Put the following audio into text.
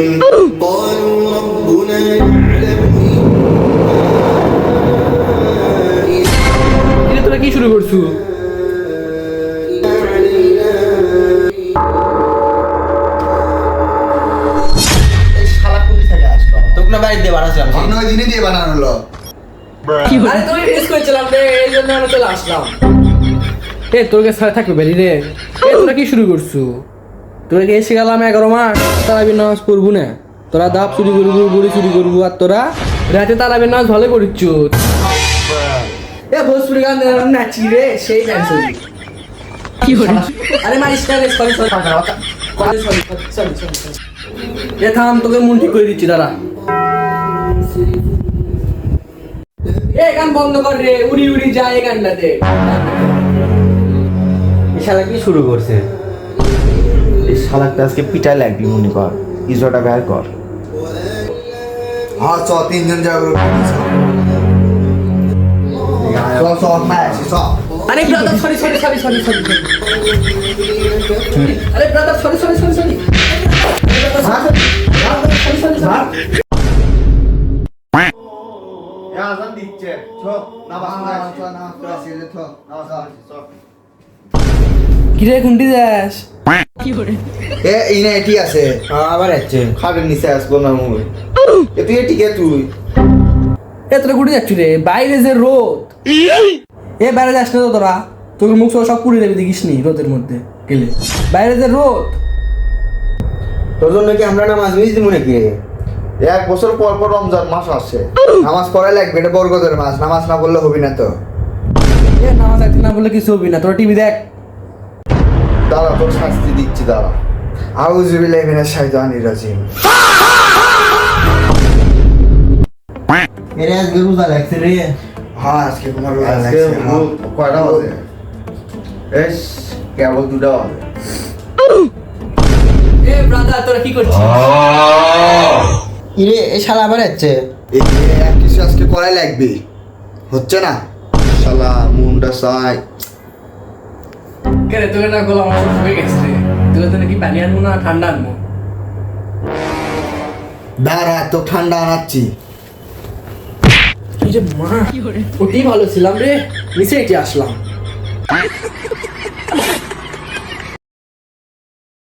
তোরা কি শুরু করছো? তোকে না বাইরে দিয়ে বানাচ্ছিলাম অন্য দিনে দিয়ে বানানো হলো। আরে তুই মিস করেছিলাম রে, এই জন্য আমি চলে আসলাম। তোর কাছে ছাড়া থাকবে বেরি রে। তোরা কি শুরু করছো? তোরা কি এসে গেলাম 11 মাস তারাবির নামাজ পড়বো না? তোরা দাপ চুরি করবো, বড়ি চুরি করবো, আর তোরা রাতে তারাবির নামাজ ভালো করিচ্ছ। ভোজপুরি গান নাচি রে, সেই গান শুনি। কি হল? আরে মারিস না রে, সরি সরি সরি সরি। থাম, তোকে মন ঠিক করে দিচ্ছি, দাঁড়া। গান বন্ধ কর রে, উড়ি উড়ি যায় এই গানটাতে। এই শালা কি শুরু করছে? এই শালাকে আজকে পিটাই লাগবি মনে কর, ইজোটা বের কর। হ্যাঁ চ, তিনজন যাবো। আরে brother sorry sorry sorry sorry sorry. আরে brother sorry sorry sorry sorry. কিরে কুন্টি যাস? এটি আছে আবার যাচ্ছে খাটের নিচে আসবো না মুই। তুই এটিকে তুই তোরা কুটি যাচ্ছি রে, বাইরে যে রোদ। বাইরে যাস না তো তোরা, তোকে মুখ সব পুড়ে দেবে, দেখিস নি রোদের মধ্যে গেলে। বাইরে যে রোদ। তোর জন্য কি আমরা নামাজ বুঝতে মনে কি 1 বছর পর পর রমজান মাস আসছে, নামাজ পড়াই লাগবে। এটা বরকতের মাস, নামাজ না পড়লে হবি না তো। নামাজ একদিন না বললে কিছু হবি না। তোরা টিভি দেখ। দাঁড়া, তোর শাস্তি দিচ্ছি, দাঁড়া। আউযুবিল্লাহি মিনাশ শাইতানির রাজিম। এরে আজকে রোজা লাগছে রে। হ্যাঁ আজকে তোমার রোজা লাগছে। কয়টা বাজে? এস কেবল 2টা বাজে। ব্রাদার তোরা কি করছিস? ইরে এই শালা আবার যাচ্ছে। এক কিছু আজকে করাই লাগবে, হচ্ছে না শালা মুন্ডা চাই। কেন তোকে না গোলাম আমার হয়ে গেছে রে। তোকে তো নাকি পানি আনবো না ঠান্ডা আনবো? দাঁড়া, তো ঠান্ডা আনাচ্ছি। তুই যে মা ওটাই ভালো ছিলাম রে, নিচে এটি আসলাম।